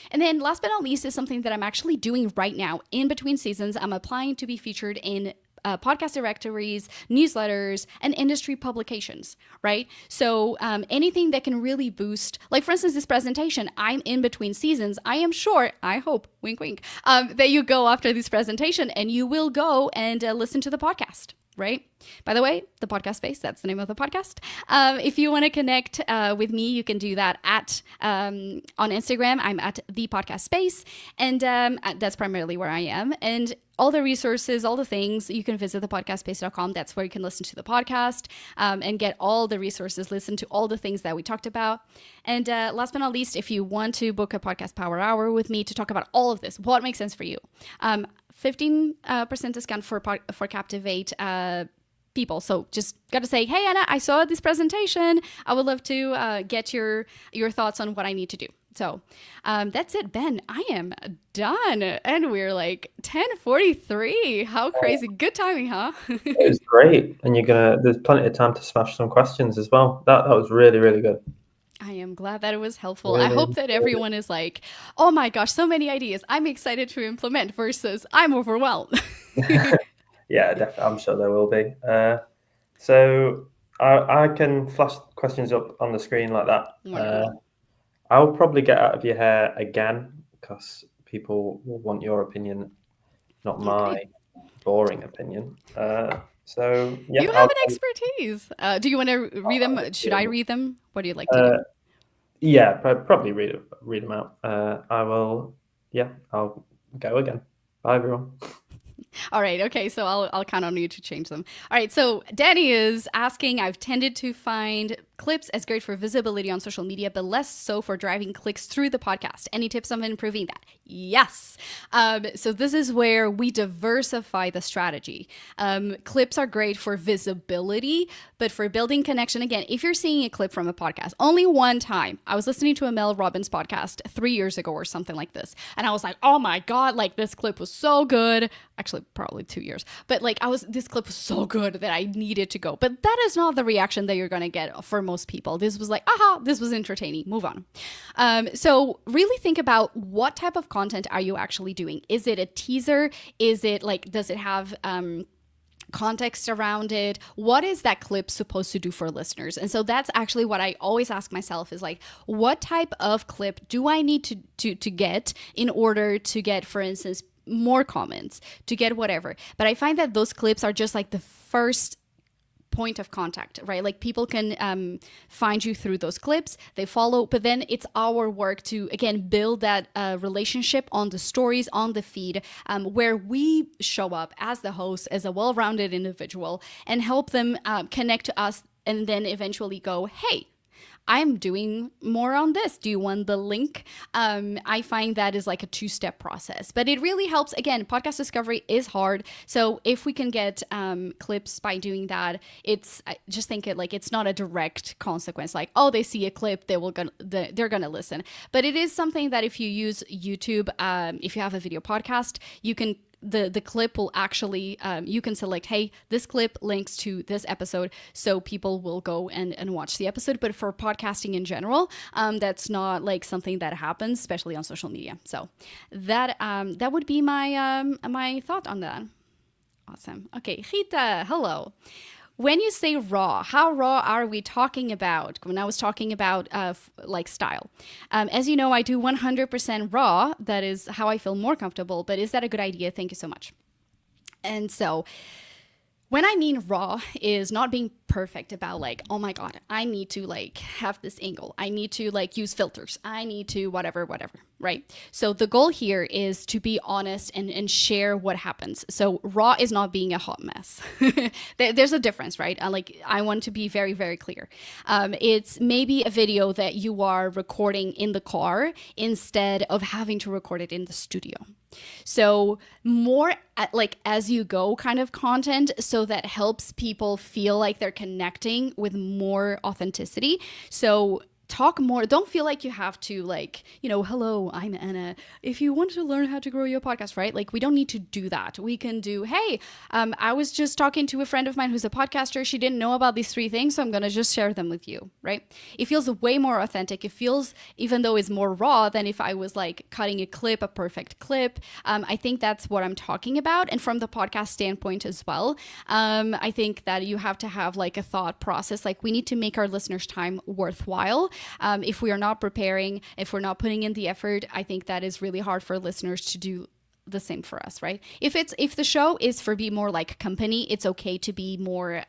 And then last but not least is something that I'm actually doing right now in between seasons. I'm applying to be featured in podcast directories, newsletters, and industry publications, right? So anything that can really boost, like for instance, this presentation, I'm in between seasons. I am sure, I hope, wink, wink, that you go after this presentation and you will go and listen to the podcast. Right? By the way, the podcast space, that's the name of the podcast. If you want to connect with me, you can do that on Instagram. I'm at the podcast space, and that's primarily where I am. And all the resources, all the things, you can visit thepodcastspace.com. That's where you can listen to the podcast and get all the resources, listen to all the things that we talked about. And last but not least, if you want to book a podcast power hour with me to talk about all of this, what makes sense for you, 15% discount for Captivate people. So just got to say, hey, Anna, I saw this presentation. I would love to get your thoughts on what I need to do. So that's it, Ben. I am done. And we're like 10:43. How crazy. Good timing, huh? It was great. And there's plenty of time to smash some questions as well. That was really, really good. I am glad that it was helpful. Really, I hope that everyone is like, oh my gosh, so many ideas. I'm excited to implement versus I'm overwhelmed. Yeah, definitely. I'm sure there will be. So I can flash questions up on the screen like that. I'll probably get out of your hair again because people will want your opinion, not my boring opinion. So yeah, you have an expertise. Do you want to read them? Should I read them? What do you like to do? Yeah, probably read them out. I will. Yeah, I'll go again. Bye, everyone. All right. Okay. So I'll count on you to change them. All right. So Danny is asking, I've tended to find clips as great for visibility on social media, but less so for driving clicks through the podcast. Any tips on improving that? Yes. So this is where we diversify the strategy. Clips are great for visibility, but for building connection, again, if you're seeing a clip from a podcast, only one time, I was listening to a Mel Robbins podcast 3 years ago or something like this. And I was like, oh my God, like this clip was so good. Actually, probably 2 years, but like this clip was so good that I needed to go. But that is not the reaction that you're going to get for most people. This was like, aha, this was entertaining. Move on. So really think about what type of content are you actually doing? Is it a teaser? Is it like, does it have context around it? What is that clip supposed to do for listeners? And so that's actually what I always ask myself is like, what type of clip do I need to get in order to get, for instance, more comments, to get whatever? But I find that those clips are just like the first point of contact, right? Like people can find you through those clips, they follow, but then it's our work to, again, build that relationship on the stories, on the feed, where we show up as the host, as a well-rounded individual, and help them connect to us, and then eventually go, hey, I'm doing more on this. Do you want the link? I find that is like a two-step process, but it really helps. Again, podcast discovery is hard. So if we can get clips by doing that, I just think it like it's not a direct consequence. Like, oh, they see a clip, they're gonna listen. But it is something that if you use YouTube, if you have a video podcast, you can. The clip will actually, you can select, hey, this clip links to this episode, so people will go and watch the episode. But for podcasting in general, that's not like something that happens, especially on social media. So that would be my thought on that. Awesome. Okay, Rita, hello. When you say raw, how raw are we talking about? When I was talking about like style, as you know, I do 100% raw. That is how I feel more comfortable. But is that a good idea? Thank you so much. And so when I mean raw is not being perfect about like, oh my God, I need to like have this angle. I need to like use filters. I need to whatever, right? So the goal here is to be honest and share what happens. So raw is not being a hot mess. There's a difference, right? Like I want to be very, very clear. It's maybe a video that you are recording in the car instead of having to record it in the studio. So more like as you go kind of content, so that helps people feel like they're connecting with more authenticity. So talk more. Don't feel like you have to like, hello, I'm Anna. If you want to learn how to grow your podcast, right? Like we don't need to do that. We can do, hey, I was just talking to a friend of mine who's a podcaster. She didn't know about these 3 things, so I'm going to just share them with you, right? It feels way more authentic. It feels, even though it's more raw than if I was like cutting a perfect clip. I think that's what I'm talking about. And from the podcast standpoint as well, I think that you have to have like a thought process. Like we need to make our listeners' time worthwhile. If we are not preparing, if we're not putting in the effort, I think that is really hard for listeners to do the same for us, right? If the show is for be more like company, it's okay to be more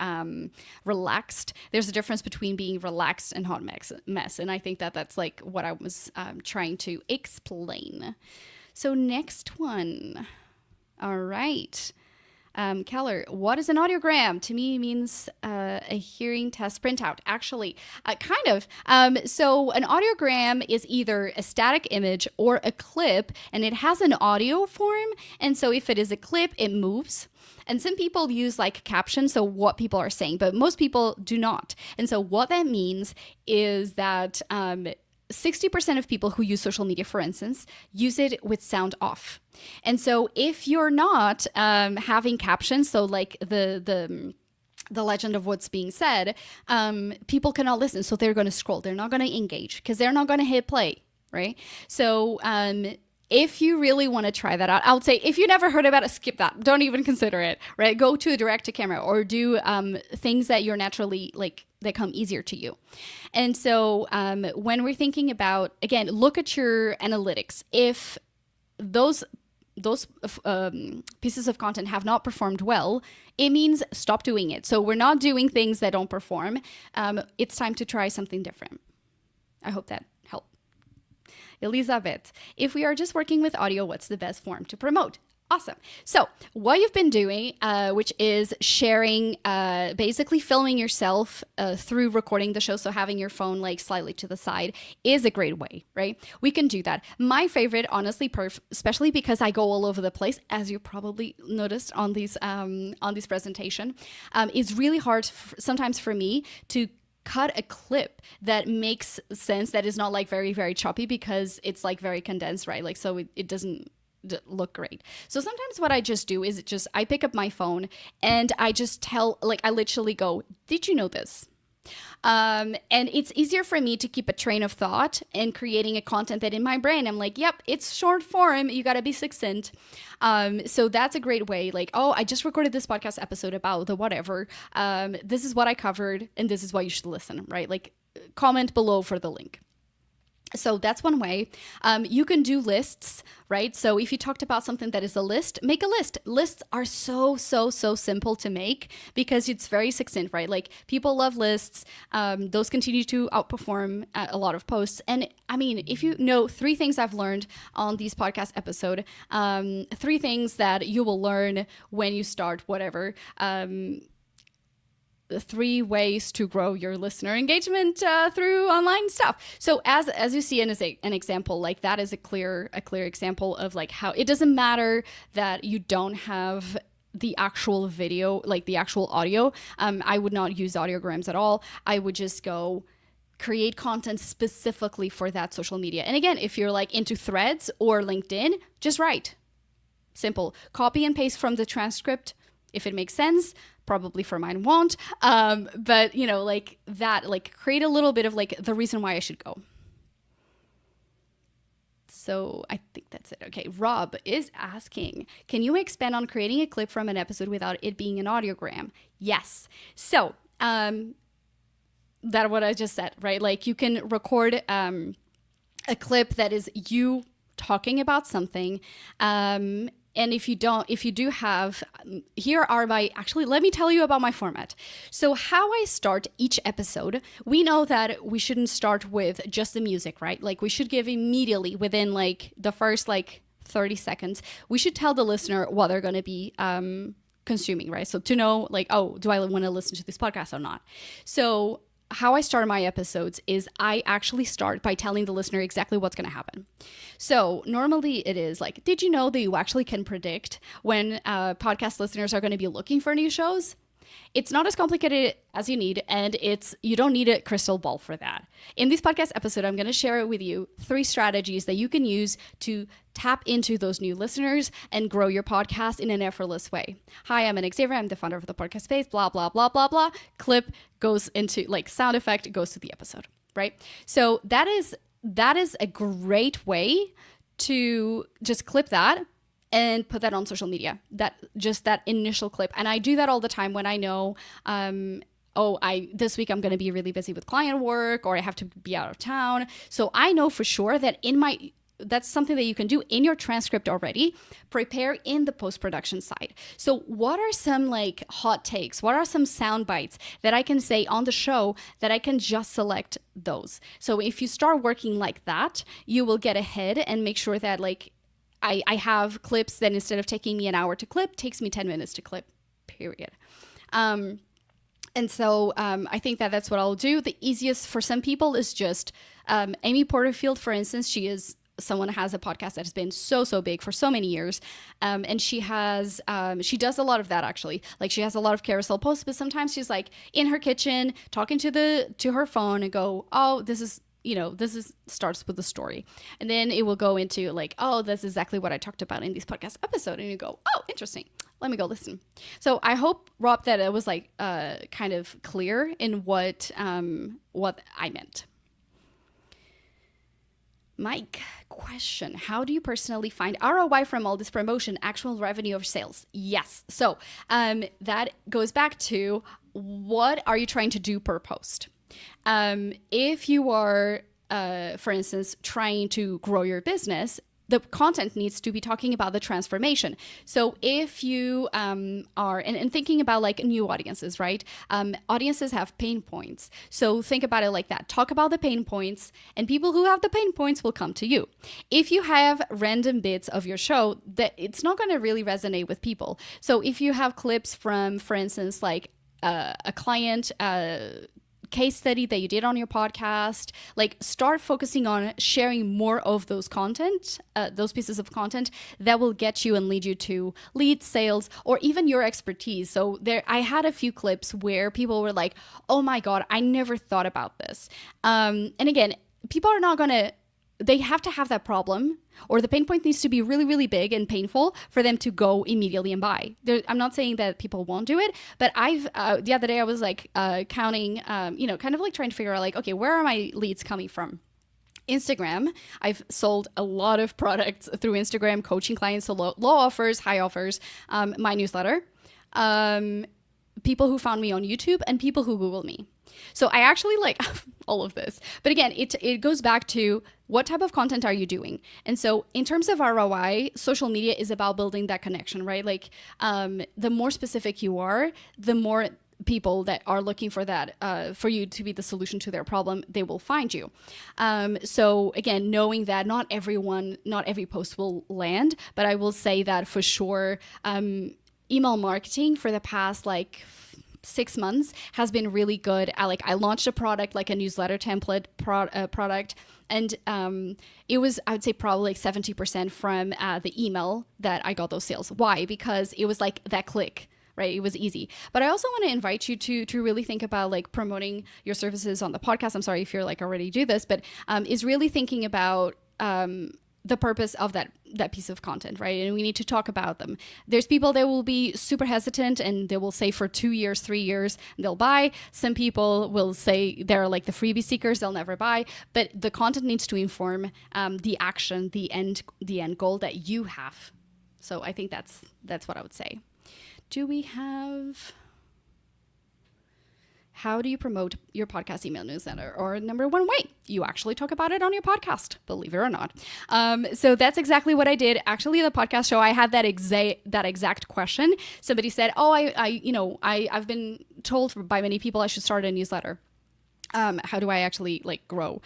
relaxed. There's a difference between being relaxed and hot mess. And I think that that's like what I was trying to explain. So next one. All right. Keller, what is an audiogram? To me, means a hearing test printout. Actually, kind of. So an audiogram is either a static image or a clip, and it has an audio form. And so if it is a clip, it moves. And some people use like captions, so what people are saying, but most people do not. And so what that means is that 60% of people who use social media, for instance, use it with sound off. And so if you're not having captions, so like the legend of what's being said, people cannot listen. So they're going to scroll. They're not going to engage because they're not going to hit play, right? So if you really want to try that out, I would say if you never heard about it, skip that. Don't even consider it, right? Go to a direct to camera or do things that you're naturally like that come easier to you. And so when we're thinking about, again, look at your analytics. If those pieces of content have not performed well, it means stop doing it. So we're not doing things that don't perform. It's time to try something different. I hope that helped. Elizabeth, if we are just working with audio, what's the best form to promote? Awesome. So what you've been doing, which is sharing, basically filming yourself through recording the show, so having your phone like slightly to the side, is a great way, right? We can do that. My favorite, honestly, especially because I go all over the place, as you probably noticed on these presentation, it's really hard sometimes for me to cut a clip that makes sense, that is not like very, very choppy, because it's like very condensed, right? Like, so it doesn't look great. So sometimes what I just do is I pick up my phone and I just I literally go, did you know this? And it's easier for me to keep a train of thought and creating a content that in my brain, I'm like, yep, it's short form. You got to be succinct. So that's a great way. Like, oh, I just recorded this podcast episode about the whatever. This is what I covered and this is why you should listen, right? Like comment below for the link. So that's one way. You can do lists, right? So if you talked about something that is a list, make a list. Lists are so simple to make because it's very succinct, right? Like people love lists. Those continue to outperform a lot of posts. And I mean, if you know 3 things I've learned on these podcast episode, 3 things that you will learn when you start whatever. The 3 ways to grow your listener engagement through online stuff. So as you see in an example, like that is a clear example of like how it doesn't matter that you don't have the actual video, like the actual audio. I would not use audiograms at all. I would just go create content specifically for that social media. And again, if you're like into Threads or LinkedIn, just write. Simple. Copy and paste from the transcript if it makes sense. Probably for mine won't. But you know, like that, like create a little bit of like the reason why I should go. So I think that's it. Okay. Rob is asking, can you expand on creating a clip from an episode without it being an audiogram? Yes. So, that what I just said, right? Like you can record, a clip that is you talking about something, and if you do have, here are let me tell you about my format. So how I start each episode, we know that we shouldn't start with just the music, right? Like we should give immediately within like the first like 30 seconds, we should tell the listener what they're going to be consuming, right? So to know like, oh, do I want to listen to this podcast or not? So how I start my episodes is I actually start by telling the listener exactly what's going to happen. So normally it is like, did you know that you actually can predict when podcast listeners are going to be looking for new shows? It's not as complicated as you need, and you don't need a crystal ball for that. In this podcast episode, I'm going to share with you 3 strategies that you can use to tap into those new listeners and grow your podcast in an effortless way. Hi, I'm Xavier. I'm the founder of the podcast space, blah, blah, blah, blah, blah. Clip goes into like sound effect goes to the episode, right? So that is a great way to just clip that and put that on social media, that initial clip. And I do that all the time when I know, this week I'm going to be really busy with client work, or I have to be out of town. So I know for sure that that's something that you can do in your transcript already, prepare in the post-production side. So what are some like hot takes? What are some sound bites that I can say on the show that I can just select those? So if you start working like that, you will get ahead and make sure that like, I have clips that instead of taking me an hour to clip, takes me 10 minutes to clip, period. And so I think that that's what I'll do. The easiest for some people is just Amy Porterfield, for instance. She is someone who has a podcast that has been so big for so many years. And she does a lot of that actually. Like she has a lot of carousel posts, but sometimes she's like in her kitchen talking to her phone and go, oh, this starts with a story. And then it will go into like, oh, that's exactly what I talked about in this podcast episode. And you go, oh, interesting. Let me go listen. So I hope, Rob, that it was like kind of clear in what I meant. Mike, question. How do you personally find ROI from all this promotion, actual revenue or sales? Yes. So that goes back to what are you trying to do per post? If you are, for instance, trying to grow your business, the content needs to be talking about the transformation. So if you are, and thinking about like new audiences, right? Audiences have pain points. So think about it like that. Talk about the pain points, and people who have the pain points will come to you. If you have random bits of your show, that it's not going to really resonate with people. So if you have clips from, for instance, like a client, case study that you did on your podcast, like start focusing on sharing more of those content, those pieces of content that will get you and lead you to lead sales or even your expertise. So I had a few clips where people were like, oh my God, I never thought about this. And again, people are not going to, they have to have that problem, or the pain point needs to be really, really big and painful for them to go immediately and buy. I'm not saying that people won't do it, but the other day I was like counting, kind of like trying to figure out like, okay, where are my leads coming from? Instagram. I've sold a lot of products through Instagram, coaching clients, so low offers, high offers, my newsletter, people who found me on YouTube, and people who Googled me. So I actually like all of this. But again, it goes back to what type of content are you doing? And so, in terms of ROI, social media is about building that connection, right? Like, the more specific you are, the more people that are looking for that, for you to be the solution to their problem, they will find you. So again, knowing that not every post will land, but I will say that for sure, email marketing for the past like 6 months has been really good. I launched a product, like a newsletter template product, and it was, I would say, probably like 70% from the email that I got those sales. Why? Because it was like that click, right? It was easy. But I also want to invite you to really think about like promoting your services on the podcast. I'm sorry if you're like already do this, but is really thinking about the purpose of that piece of content, right? And we need to talk about them. There's people that will be super hesitant and they will say for 2 years, 3 years, they'll buy. Some people will say they're like the freebie seekers, they'll never buy. But the content needs to inform the action, the end goal that you have. So I think that's what I would say. Do we have... How do you promote your podcast email newsletter? Or number one, way you actually talk about it on your podcast, believe it or not. So that's exactly what I did. Actually, the podcast show, I had that exact question. Somebody said, "Oh, I've been told by many people I should start a newsletter. How do I actually like grow?"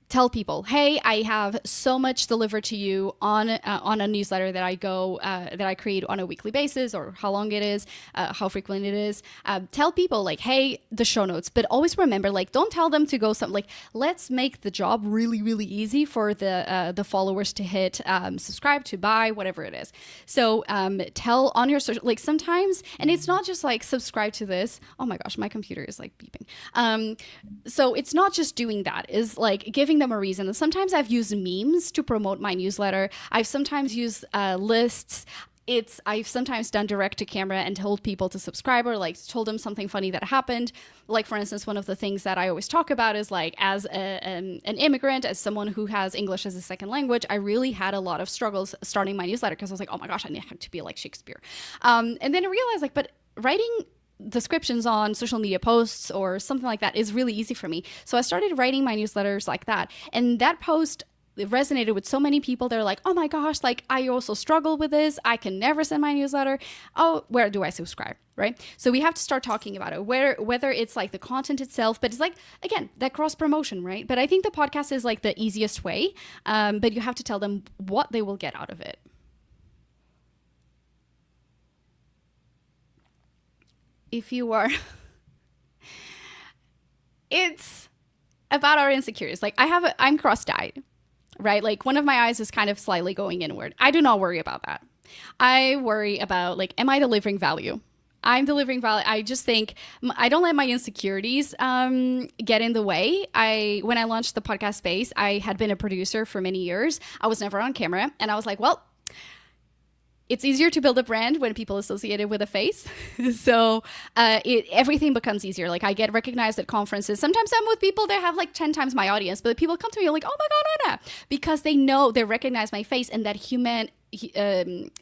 Tell people, hey, I have so much delivered to you on a newsletter that I create on a weekly basis, or how long it is, how frequent it is. Tell people like, hey, the show notes, but always remember, like, don't tell them to go something like, let's make the job really, really easy for the followers to hit subscribe, to buy, whatever it is. So tell on your social, like sometimes, and it's not just like subscribe to this. Oh my gosh, my computer is like beeping. So it's not just doing that, is like giving them a reason. And sometimes I've used memes to promote my newsletter. I've sometimes used lists. I've sometimes done direct to camera and told people to subscribe, or like told them something funny that happened. Like, for instance, one of the things that I always talk about is like, as an immigrant, as someone who has English as a second language, I really had a lot of struggles starting my newsletter because I was like, oh my gosh, I need to be like Shakespeare. And then I realized like, but writing descriptions on social media posts or something like that is really easy for me. So I started writing my newsletters like that. And that post resonated with so many people. They're like, oh my gosh, like I also struggle with this. I can never send my newsletter. Oh, where do I subscribe? Right? So we have to start talking about it, whether it's like the content itself, but it's like, again, that cross promotion, right? But I think the podcast is like the easiest way. But you have to tell them what they will get out of it. If you are, it's about our insecurities. Like I'm cross-eyed, right? Like one of my eyes is kind of slightly going inward. I do not worry about that. I worry about like, am I delivering value? I'm delivering value. I just think I don't let my insecurities get in the way. When I launched the podcast space, I had been a producer for many years. I was never on camera, and I was like, well, it's easier to build a brand when people associate it with a face. So everything becomes easier. Like I get recognized at conferences. Sometimes I'm with people that have like 10 times my audience, but people come to me like, oh my God, Anna, because they recognize my face, and that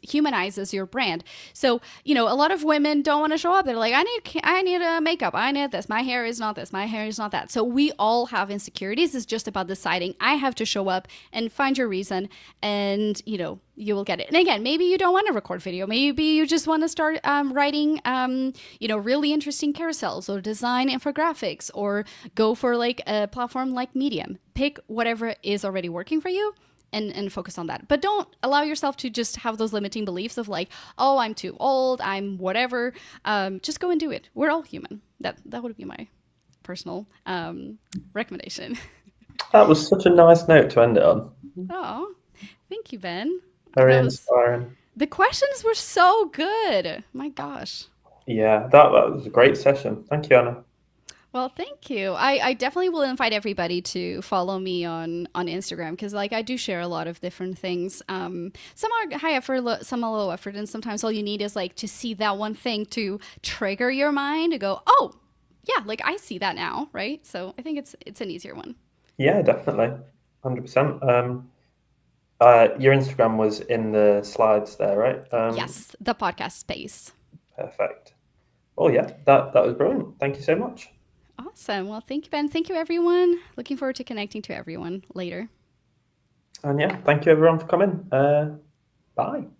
humanizes your brand. So, a lot of women don't want to show up. They're like, I need a makeup. I need this. My hair is not this. My hair is not that. So we all have insecurities. It's just about deciding I have to show up and find your reason, and, you will get it. And again, maybe you don't want to record video. Maybe you just want to start writing, really interesting carousels, or design infographics, or go for like a platform like Medium. Pick whatever is already working for you, and focus on that. But don't allow yourself to just have those limiting beliefs of like, oh, I'm too old, I'm whatever. Just go and do it. We're all human. That would be my personal recommendation. That was such a nice note to end it on. Oh, thank you, Ben. Very inspiring. The questions were so good. My gosh. Yeah, that was a great session. Thank you, Anna. Well, thank you. I definitely will invite everybody to follow me on Instagram, because like I do share a lot of different things. Some are high effort, some are low effort, and sometimes all you need is like to see that one thing to trigger your mind to go, oh, yeah, like I see that now, right? So I think it's an easier one. Yeah, definitely, 100%. Your Instagram was in the slides there, right? Yes, the podcast space. Perfect. Oh yeah, that was brilliant. Thank you so much. Awesome. Well, thank you, Ben. Thank you, everyone. Looking forward to connecting to everyone later. And yeah, thank you everyone for coming. Bye.